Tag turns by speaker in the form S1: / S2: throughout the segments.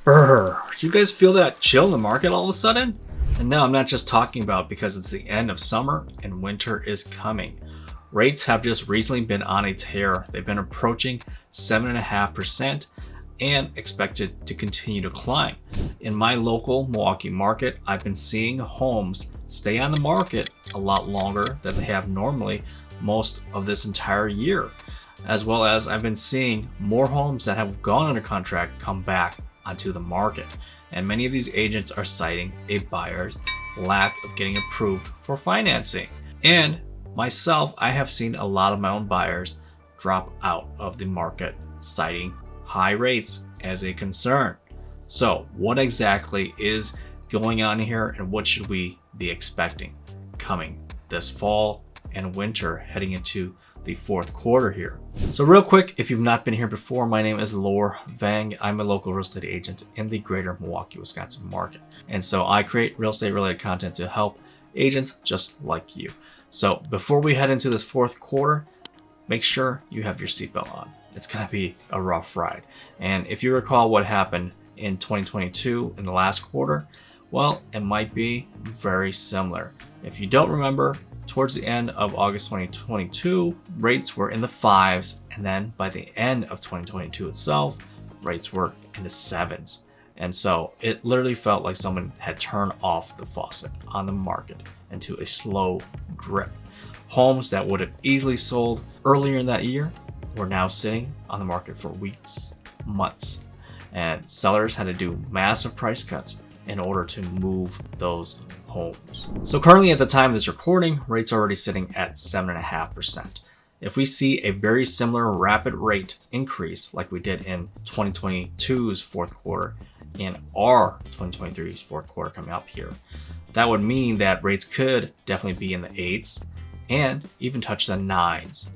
S1: Brr, did you guys feel that chill in the market all of a sudden? And no, I'm not just talking about because it's the end of summer and winter is coming. Rates have just recently been on a tear. They've been approaching 7.5% and expected to continue to climb. In my local Milwaukee market, I've been seeing homes stay on the market a lot longer than they have normally most of this entire year. As well as I've been seeing more homes that have gone under contract come back onto the market. And many of these agents are citing a buyer's lack of getting approved for financing. And myself, I have seen a lot of my own buyers drop out of the market, citing high rates as a concern. So what exactly is going on here, and what should we be expecting coming this fall and winter heading into the fourth quarter here? So real quick, if you've not been here before, my name is Lor Vang. I'm a local real estate agent in the greater Milwaukee, Wisconsin market. And so I create real estate related content to help agents just like you. So before we head into this fourth quarter, make sure you have your seatbelt on. It's gonna be a rough ride. And if you recall what happened in 2022 in the last quarter, well, it might be very similar. If you don't remember, towards the end of August 2022, rates were in the 5s, and then by the end of 2022 itself, rates were in the 7s. And so it literally felt like someone had turned off the faucet on the market into a slow drip. Homes that would have easily sold earlier in that year were now sitting on the market for weeks, months, and sellers had to do massive price cuts in order to move those homes. So currently at the time of this recording, rates are already sitting at 7.5%. If we see a very similar rapid rate increase like we did in 2022's fourth quarter in our 2023's fourth quarter coming up here, that would mean that rates could definitely be in the 8s and even touch the 9s.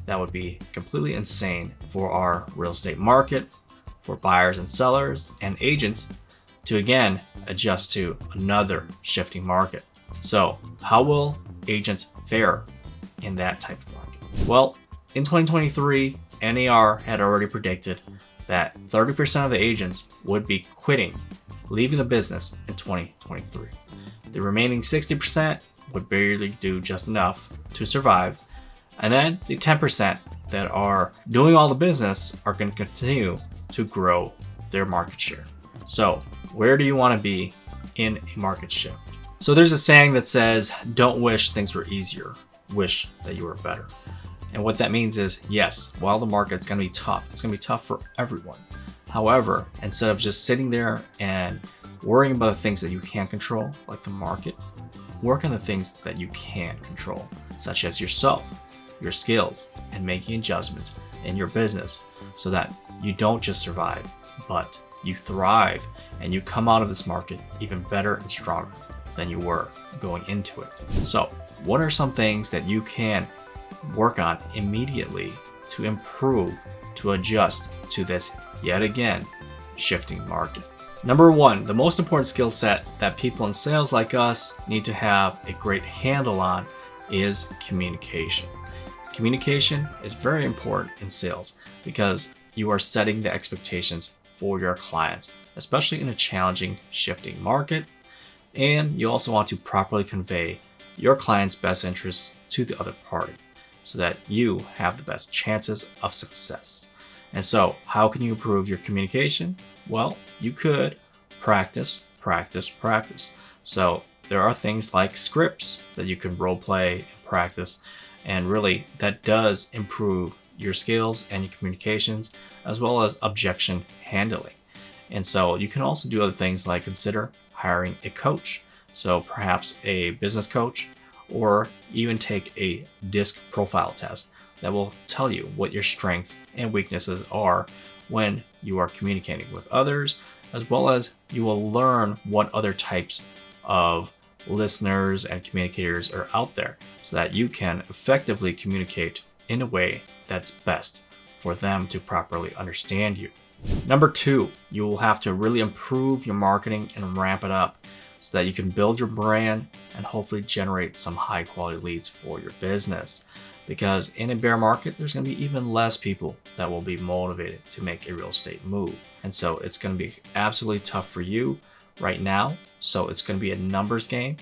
S1: That would be completely insane for our real estate market, for buyers and sellers and agents to again adjust to another shifting market. So how will agents fare in that type of market? Well, in 2023, NAR had already predicted that 30% of the agents would be quitting, leaving the business in 2023. The remaining 60% would barely do just enough to survive. And then the 10% that are doing all the business are going to continue to grow their market share. So where do you want to be in a market shift? So there's a saying that says, don't wish things were easier, wish that you were better. And what that means is, yes, while the market's going to be tough, it's going to be tough for everyone. However, instead of just sitting there and worrying about the things that you can't control, like the market, work on the things that you can control, such as yourself, your skills, and making adjustments in your business so that you don't just survive, but you thrive and you come out of this market even better and stronger than you were going into it. So what are some things that you can work on immediately to improve, to adjust to this yet again shifting market? Number one, the most important skill set that people in sales like us need to have a great handle on is communication. Communication is very important in sales because you are setting the expectations for your clients, especially in a challenging, shifting market. And you also want to properly convey your client's best interests to the other party so that you have the best chances of success. And so how can you improve your communication? Well, you could practice. So there are things like scripts that you can role play and practice. And really that does improve your skills and your communications, as well as objection handling. And so you can also do other things like consider hiring a coach. So perhaps a business coach, or even take a DISC profile test that will tell you what your strengths and weaknesses are when you are communicating with others, as well as you will learn what other types of listeners and communicators are out there so that you can effectively communicate in a way that's best for them to properly understand you. Number two, you will have to really improve your marketing and ramp it up so that you can build your brand and hopefully generate some high quality leads for your business. Because in a bear market, there's going to be even less people that will be motivated to make a real estate move. And so it's going to be absolutely tough for you right now. So it's going to be a numbers game.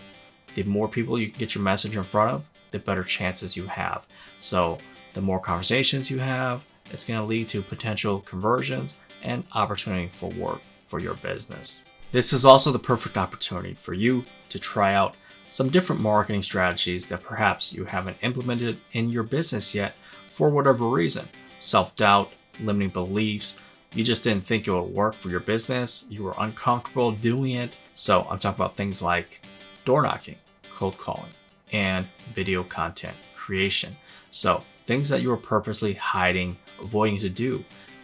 S1: The more people you can get your message in front of, the better chances you have. So the more conversations you have, it's going to lead to potential conversions and opportunity for work for your business. This is also the perfect opportunity for you to try out some different marketing strategies that perhaps you haven't implemented in your business yet for whatever reason. Self-doubt, limiting beliefs, you just didn't think it would work for your business, you were uncomfortable doing it. So I'm talking about things like door knocking, cold calling, and video content creation. So things that you were purposely hiding, avoiding to do.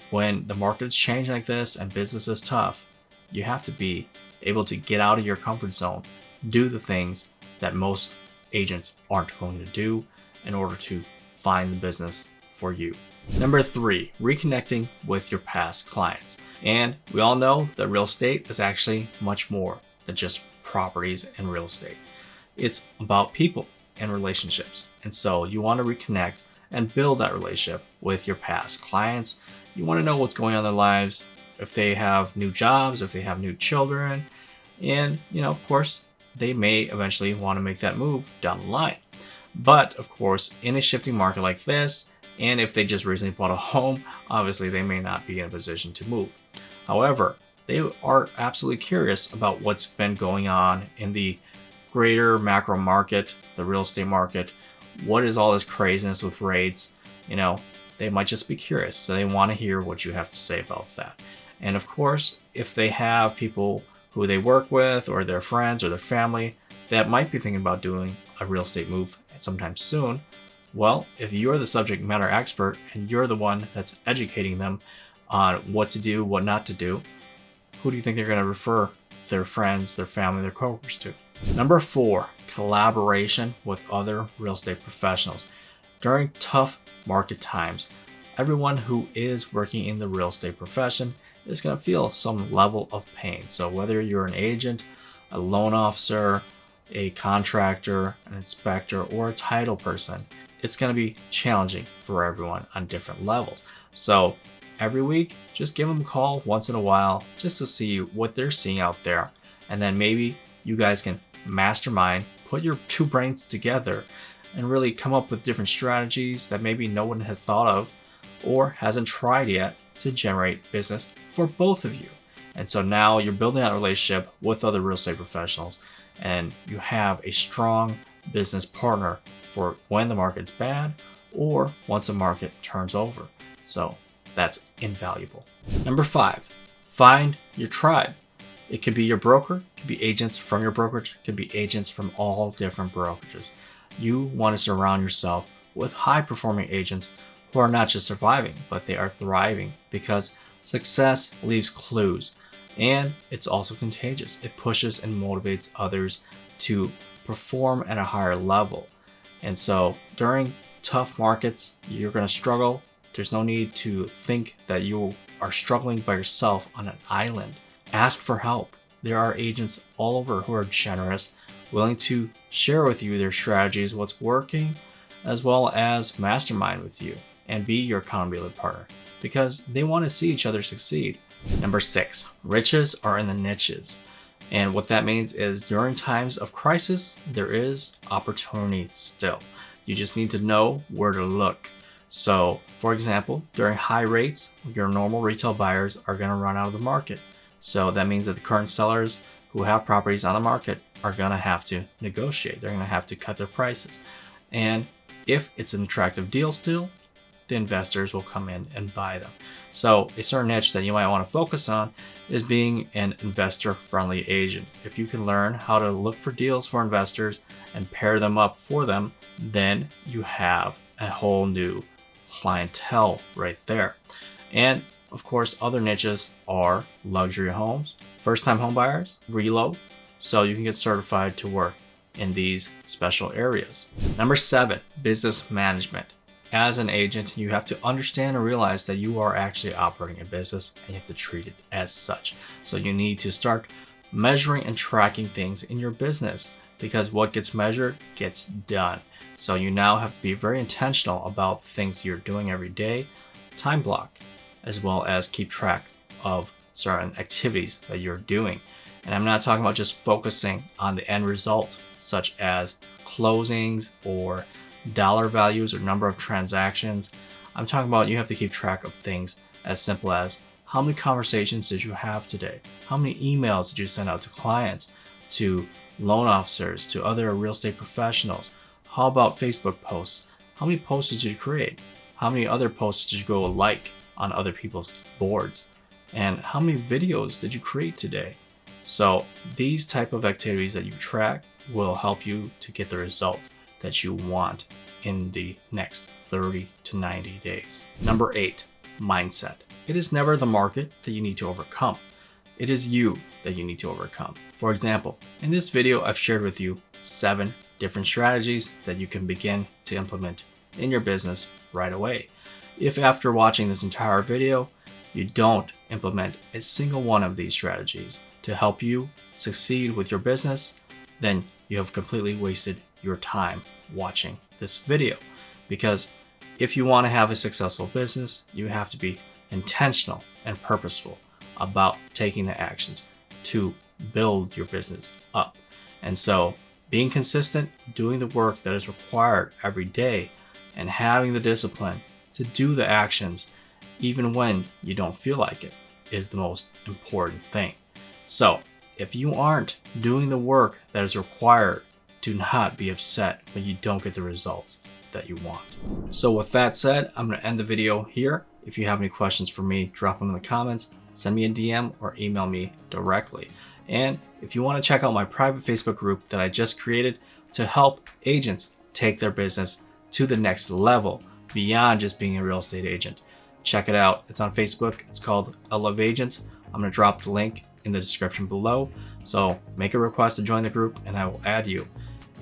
S1: When the market's changing like this and business is tough, you have to be able to get out of your comfort zone, do the things that most agents aren't willing to do in order to find the business for you. Number 3, reconnecting with your past clients. And we all know that real estate is actually much more than just properties and real estate. It's about people and relationships. And so you want to reconnect and build that relationship with your past clients. You want to know what's going on in their lives, if they have new jobs, if they have new children, and of course, they may eventually want to make that move down the line. But of course, in a shifting market like this, and if they just recently bought a home, obviously they may not be in a position to move. However, they are absolutely curious about what's been going on in the greater macro market, the real estate market. What is all this craziness with rates? They might just be curious. So they want to hear what you have to say about that. And of course, if they have people who they work with or their friends or their family that might be thinking about doing a real estate move sometime soon, well, if you're the subject matter expert and you're the one that's educating them on what to do, what not to do, who do you think they're going to refer their friends, their family, their coworkers to? Number 4, collaboration with other real estate professionals. During tough market times, everyone who is working in the real estate profession is going to feel some level of pain. So whether you're an agent, a loan officer, a contractor, an inspector, or a title person, it's going to be challenging for everyone on different levels. So every week, just give them a call once in a while just to see what they're seeing out there. And then maybe you guys can mastermind, put your two brains together, and really come up with different strategies that maybe no one has thought of or hasn't tried yet to generate business for both of you. And so now you're building that relationship with other real estate professionals, and you have a strong business partner for when the market's bad or once the market turns over. So that's invaluable. Number 5, find your tribe. It could be your broker, it could be agents from your brokerage, it could be agents from all different brokerages. You want to surround yourself with high-performing agents who are not just surviving, but they are thriving, because success leaves clues, and it's also contagious. It pushes and motivates others to perform at a higher level. And so during tough markets, you're going to struggle. There's no need to think that you are struggling by yourself on an island. Ask for help. There are agents all over who are generous, willing to share with you their strategies, what's working, as well as mastermind with you and be your accountability partner, because they want to see each other succeed. Number 6, riches are in the niches. And what that means is during times of crisis, there is opportunity still. You just need to know where to look. So, for example, during high rates, your normal retail buyers are going to run out of the market. So that means that the current sellers who have properties on the market are going to have to negotiate. They're going to have to cut their prices. And if it's an attractive deal still, the investors will come in and buy them. So a certain niche that you might want to focus on is being an investor-friendly agent. If you can learn how to look for deals for investors and pair them up for them, then you have a whole new clientele right there. And of course, other niches are luxury homes, first-time home buyers, relo, so you can get certified to work in these special areas. Number 7, business management. As an agent, you have to understand and realize that you are actually operating a business and you have to treat it as such. So you need to start measuring and tracking things in your business, because what gets measured gets done. So you now have to be very intentional about things you're doing every day, time block, as well as keep track of certain activities that you're doing. And I'm not talking about just focusing on the end result, such as closings or dollar values or number of transactions. I'm talking about you have to keep track of things as simple as how many conversations did you have today? How many emails did you send out to clients, to loan officers, to other real estate professionals? How about Facebook posts? How many posts did you create? How many other posts did you go like on other people's boards? And how many videos did you create today? So these type of activities that you track will help you to get the result that you want in the next 30 to 90 days. Number 8, mindset. It is never the market that you need to overcome. It is you that you need to overcome. For example, in this video, I've shared with you 7 different strategies that you can begin to implement in your business right away. If after watching this entire video, you don't implement a single one of these strategies to help you succeed with your business, then you have completely wasted your time watching this video. Because if you want to have a successful business, you have to be intentional and purposeful about taking the actions to build your business up. And so being consistent, doing the work that is required every day, and having the discipline to do the actions even when you don't feel like it is the most important thing. So if you aren't doing the work that is required, do not be upset when you don't get the results that you want. So with that said, I'm going to end the video here. If you have any questions for me, drop them in the comments, send me a DM or email me directly. And if you want to check out my private Facebook group that I just created to help agents take their business to the next level beyond just being a real estate agent, check it out. It's on Facebook. It's called I Love Agents. I'm going to drop the link in the description below. So make a request to join the group and I will add you.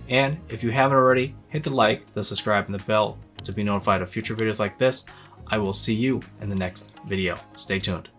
S1: And if you haven't already, hit the like, the subscribe, and the bell to be notified of future videos like this. I will see you in the next video. Stay tuned.